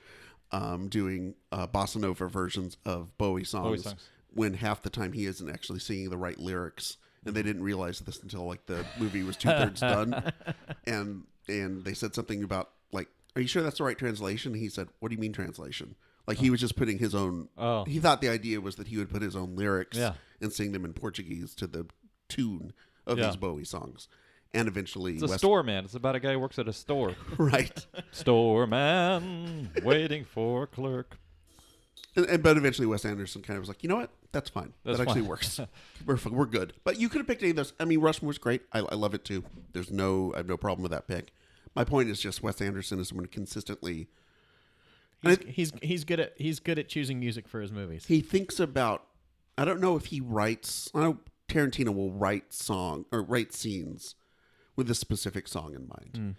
doing bossa nova versions of Bowie songs, when half the time he isn't actually singing the right lyrics, and they didn't realize this until like the movie was 2/3 done, and they said something about like, "Are you sure that's the right translation?" And he said, "What do you mean translation?" Like he was just putting his own. Oh. He thought the idea was that he would put his own lyrics and sing them in Portuguese to the tune of these Bowie songs, and eventually it's a store man. It's about a guy who works at a store. Right. Store man waiting for clerk. But eventually Wes Anderson kind of was like, you know what? That's fine. That actually works. We're good. But you could have picked any of those. I mean, Rushmore's great. I love it too. I have no problem with that pick. My point is just Wes Anderson is someone who consistently. He's good at choosing music for his movies. He thinks about. I don't know if he writes. I know Tarantino will write scenes with a specific song in mind,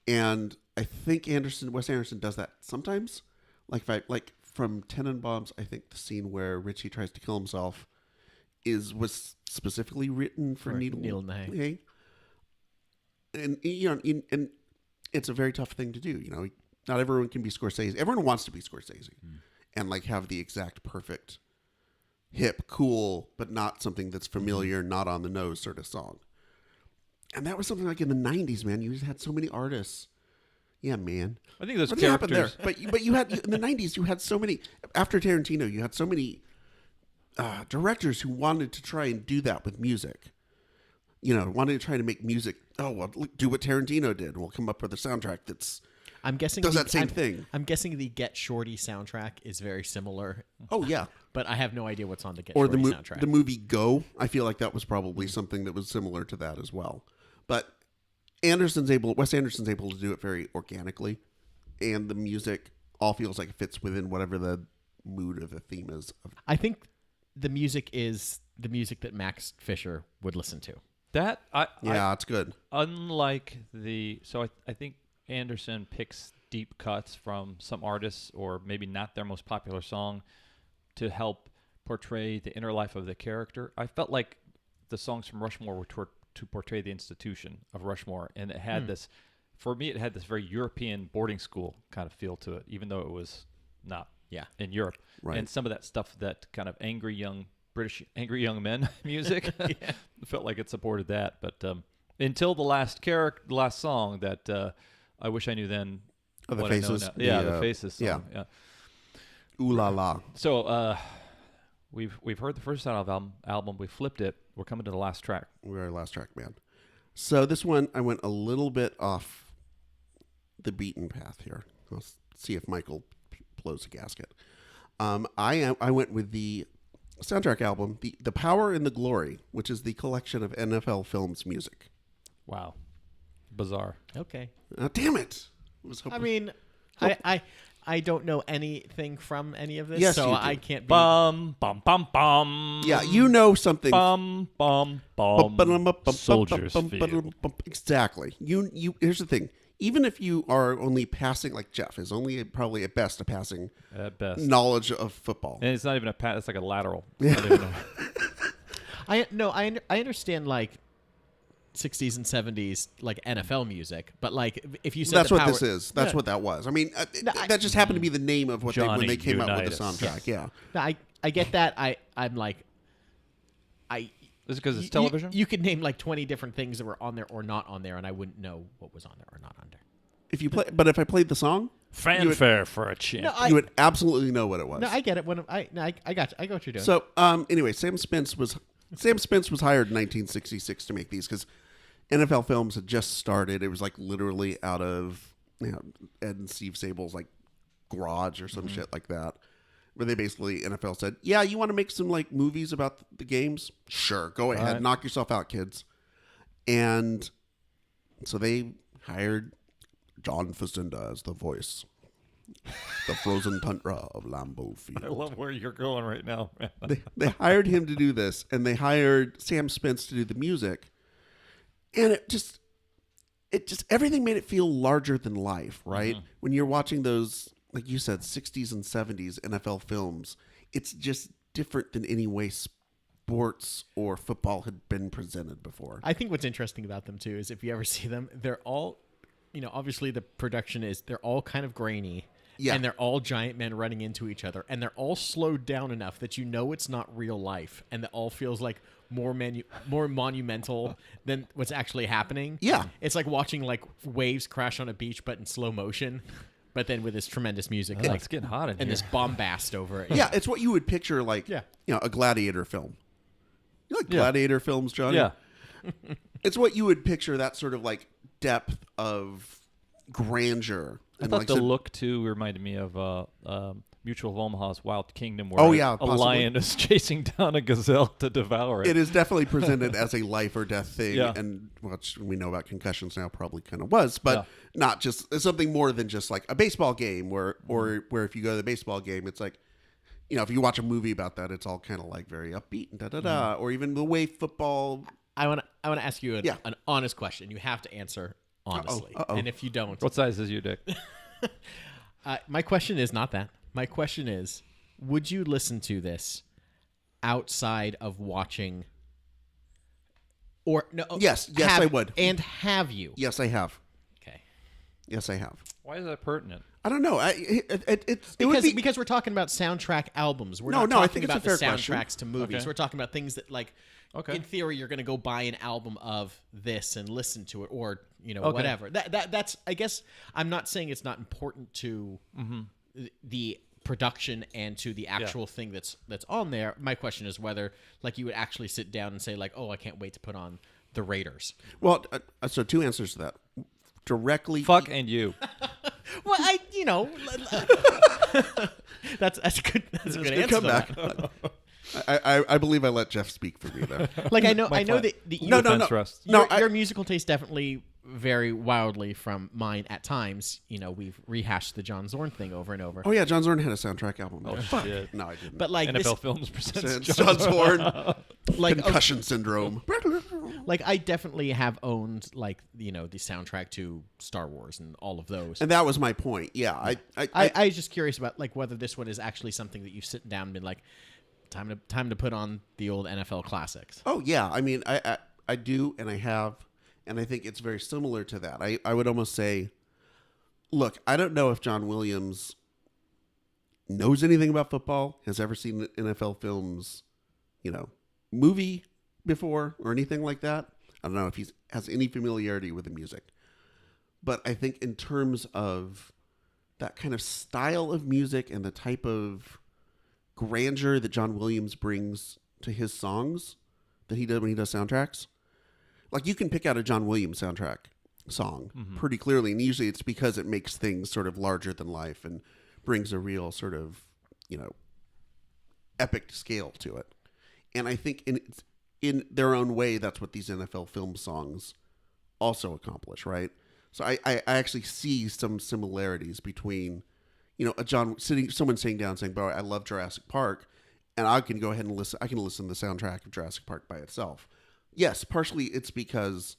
and I think Wes Anderson does that sometimes. Like from Tenenbaums, I think the scene where Richie tries to kill himself was specifically written for Needle in the Hay. And and it's a very tough thing to do. Not everyone can be Scorsese. Everyone wants to be Scorsese, and like have the exact perfect, hip, cool, but not something that's familiar, not on the nose sort of song. And that was something like in the 90s, man. You just had so many artists. Yeah, man. I think those What characters. happened there? But you had in the 90s. You had so many after Tarantino. You had so many directors who wanted to try and do that with music. Wanted to try to make music. Oh, well, do what Tarantino did. We'll come up with a soundtrack that's. I'm guessing does that same thing. I'm guessing the Get Shorty soundtrack is very similar. Oh yeah, but I have no idea what's on the Get or Shorty soundtrack. The movie Go. I feel like that was probably something that was similar to that as well. But Wes Anderson's able to do it very organically, and the music all feels like it fits within whatever the mood or the theme is. I think the music is the music that Max Fisher would listen to. It's good. Unlike I think Anderson picks deep cuts from some artists, or maybe not their most popular song, to help portray the inner life of the character. I felt like the songs from Rushmore were to portray the institution of Rushmore, and it had this, for me, it had this very European boarding school kind of feel to it, even though it was not in Europe. Right. And some of that stuff, that kind of angry young men music, felt like it supported that. But until the last song that I Wish I Knew Then. Oh, the What I Know Faces. Now. Yeah, the Faces song. Yeah. Ooh La La. So we've heard the first album. We flipped it. We're coming to the last track. We're our last track, man. So this one, I went a little bit off the beaten path here. Let's see if Michael blows a gasket. I went with the soundtrack album, the Power and the Glory, which is the collection of NFL Films music. Wow, bizarre. Okay. Damn it! I mean, I don't know anything from any of this, Yes, so you do. I can't be. Bum bum bum bum. Yeah, you know something. Bum bum bum. Soldiers Field. Exactly. You. Here's the thing. Even if you are only passing, like Jeff is only probably at best a passing At best. knowledge of football. And it's not even a pat. It's like a lateral. I don't even know. I understand like 60s and 70s like NFL music, but like if you said That's the what power, this is. That's what that was. I mean, that just happened to be the name of what when they came out with the Johnny soundtrack. Yeah. No, I get that. I'm like, Is it because it's television? You could name like 20 different things that were on there or not on there, and I wouldn't know what was on there or not on there. If I played the song, Fanfare for a champ. No, you would absolutely know what it was. No, I get it. I got what you're doing. So, anyway, Sam Spence was hired in 1966 to make these because NFL Films had just started. It was like literally out of Ed and Steve Sable's like garage or some shit like that, where they basically NFL said, "Yeah, you want to make some like movies about the games? Sure, go ahead, right. knock yourself out, kids." And so they hired John Facenda as the voice, the frozen tundra of Lambeau Field. I love where you're going right now, man. They hired him to do this, and they hired Sam Spence to do the music, and it just everything made it feel larger than life, right? When you're watching those, like you said, 60s and 70s NFL films, it's just different than any way sports or football had been presented before. I think what's interesting about them too is if you ever see them, they're all, obviously the production is they're all kind of grainy. Yeah. And they're all giant men running into each other, and they're all slowed down enough that it's not real life, and that all feels like more monumental than what's actually happening. Yeah. It's like watching like waves crash on a beach, but in slow motion, but then with this tremendous music. Oh, like, it's getting hot in and here. this bombast over it. Yeah, it's what you would picture like, a gladiator film. You like gladiator films, Johnny? Yeah. It's what you would picture, that sort of like depth of grandeur. I And thought like the said- look too reminded me of Mutual of Omaha's Wild Kingdom, where a possibly. lion is chasing down a gazelle to devour it. It is definitely presented as a life or death thing, Yeah. and which we know about concussions now probably kind of was, but not just it's something more than just like a baseball game, or if you go to the baseball game, it's like, if you watch a movie about that, it's all kind of like very upbeat and da-da-da, or even the way football. I want to ask you an honest question. You have to answer honestly, and if you don't, What size is your dick? my question is not that. My question is, would you listen to this outside of watching? Or no? Yes, I would. And have you? Yes, I have. Okay. Yes, I have. Why is that pertinent? I don't know. Because we're talking about soundtrack albums. We're not I talking think it's about a fair the soundtracks question. to movies. Okay. We're talking about things that, like, in theory, you're going to go buy an album of this and listen to it, or whatever. That's. I guess I'm not saying it's not important to the production and to the actual thing that's on there. My question is whether, like, you would actually sit down and say, like, oh, I can't wait to put on the Raiders. Well, so two answers to that. Directly, Fuck and you. Well, that's a good answer to comeback. that. I believe I let Jeff speak for me there. Like I know that your musical taste definitely vary wildly from mine at times. We've rehashed the John Zorn thing over and over. Oh yeah, John Zorn had a soundtrack album. Oh shit. No, I didn't. But like NFL Films presents John Zorn. Like concussion syndrome. Like I definitely have owned like the soundtrack to Star Wars and all of those. And that was my point. Yeah, I was just curious about like whether this one is actually something that you've sit down and been like, time to put on the old NFL classics. Oh yeah, I mean I do, and I have, and I think it's very similar to that. I would almost say, look, I don't know if John Williams knows anything about football, has ever seen NFL films, movie before or anything like that. I don't know if he has any familiarity with the music. But I think in terms of that kind of style of music and the type of grandeur that John Williams brings to his songs that he does when he does soundtracks, like you can pick out a John Williams soundtrack song pretty clearly, and usually it's because it makes things sort of larger than life and brings a real sort of, epic scale to it. And I think in their own way, that's what these NFL film songs also accomplish, right? So I actually see some similarities between, someone sitting down saying, "Bro, I love Jurassic Park," and I can go ahead and listen. I can listen to the soundtrack of Jurassic Park by itself. Yes, partially it's because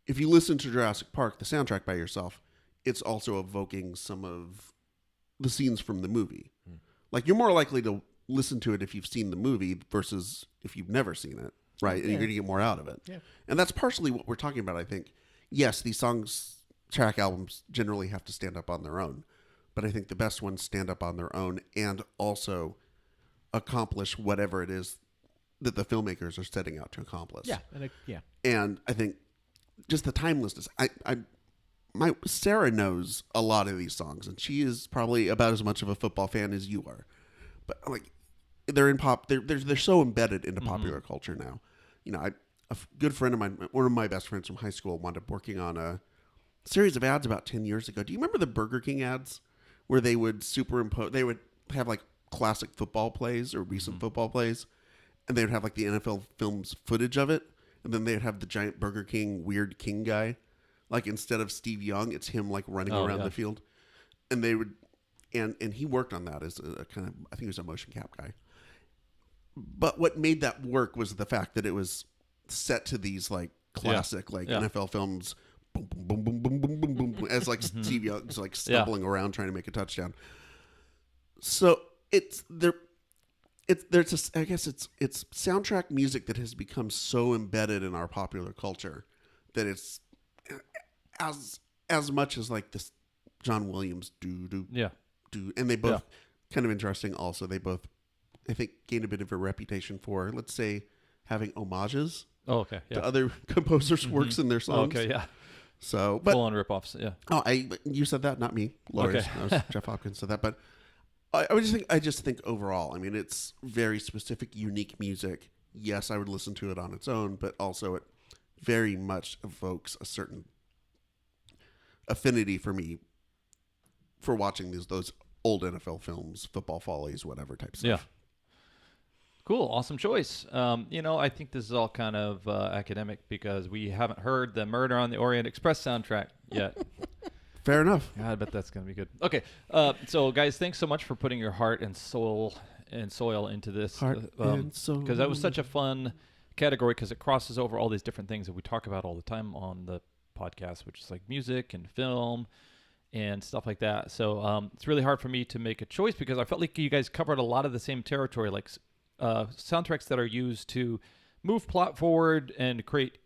if you listen to Jurassic Park, the soundtrack by yourself, it's also evoking some of the scenes from the movie. Like you're more likely to listen to it if you've seen the movie versus if you've never seen it, right? And you're going to get more out of it. Yeah. And that's partially what we're talking about, I think. Yes, these track albums generally have to stand up on their own, but I think the best ones stand up on their own and also accomplish whatever it is that the filmmakers are setting out to accomplish. Yeah. And I think just the timelessness. My Sarah knows a lot of these songs, and she is probably about as much of a football fan as you are. But like, they're in pop. They're so embedded into popular culture now. A good friend of mine, one of my best friends from high school, wound up working on a series of ads about 10 years ago. Do you remember the Burger King ads where they would superimpose? They would have like classic football plays or recent football plays, and they would have like the NFL films footage of it, and then they'd have the giant Burger King weird king guy. Like instead of Steve Young, it's him like running around the field, and they would, and he worked on that as a kind of, I think he was a motion cap guy. But what made that work was the fact that it was set to these like classic NFL films, boom boom boom boom boom boom boom boom, as like Steve Young's like stumbling around trying to make a touchdown. So it's soundtrack music that has become so embedded in our popular culture that it's as much as like this John Williams do, and they both kind of interesting. Also, they both, I think, gained a bit of a reputation for, let's say, having homages to other composers' works in their songs. So, but full on ripoffs. Yeah. Oh, you said that, not me. Lawyers. That was Jeff Hopkins said that, but I just think overall, I mean, it's very specific, unique music. Yes, I would listen to it on its own, but also it very much evokes a certain affinity for me for watching those old NFL films, Football Follies, whatever type stuff. Yeah. Cool. Awesome choice. I think this is all kind of academic because we haven't heard the Murder on the Orient Express soundtrack yet. Fair enough. Yeah, I bet that's going to be good. Okay. So guys, thanks so much for putting your heart and soil into this. Heart and soul. Because that was such a fun category because it crosses over all these different things that we talk about all the time on the podcast, which is like music and film and stuff like that. So it's really hard for me to make a choice because I felt like you guys covered a lot of the same territory, like soundtracks that are used to move plot forward and create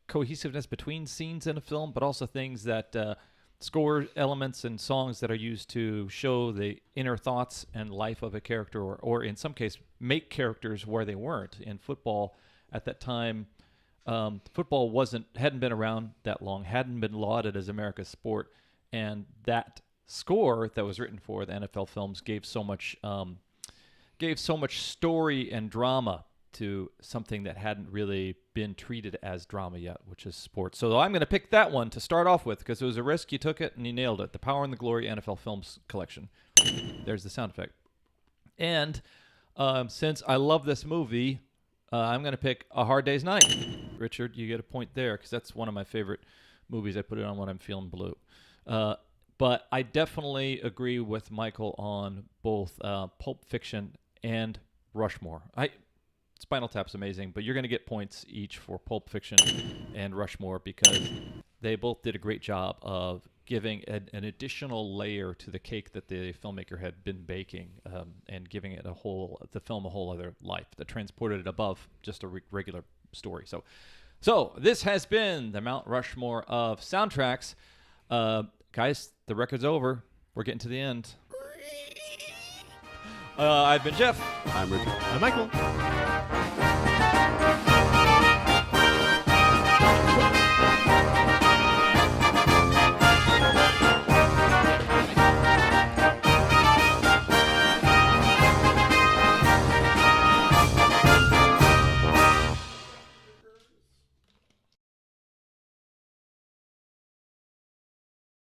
cohesiveness between scenes in a film, but also things that score elements and songs that are used to show the inner thoughts and life of a character, or in some case, make characters where they weren't. In football at that time, football hadn't been around that long, hadn't been lauded as America's sport, and that score that was written for the NFL films gave so much story and drama to something that hadn't really been treated as drama yet, which is sports. So I'm going to pick that one to start off with because it was a risk. You took it and you nailed it. The Power and the Glory NFL Films Collection. There's the sound effect. And since I love this movie, I'm going to pick A Hard Day's Night. Richard, you get a point there because that's one of my favorite movies. I put it on when I'm feeling blue. But I definitely agree with Michael on both Pulp Fiction and Rushmore. Spinal Tap's amazing, but you're going to get points each for Pulp Fiction and Rushmore because they both did a great job of giving an additional layer to the cake that the filmmaker had been baking, and giving it the film a whole other life that transported it above just a regular story. So this has been the Mount Rushmore of soundtracks. Guys, the record's over. We're getting to the end. I've been Jeff. I'm Richard. I'm Michael.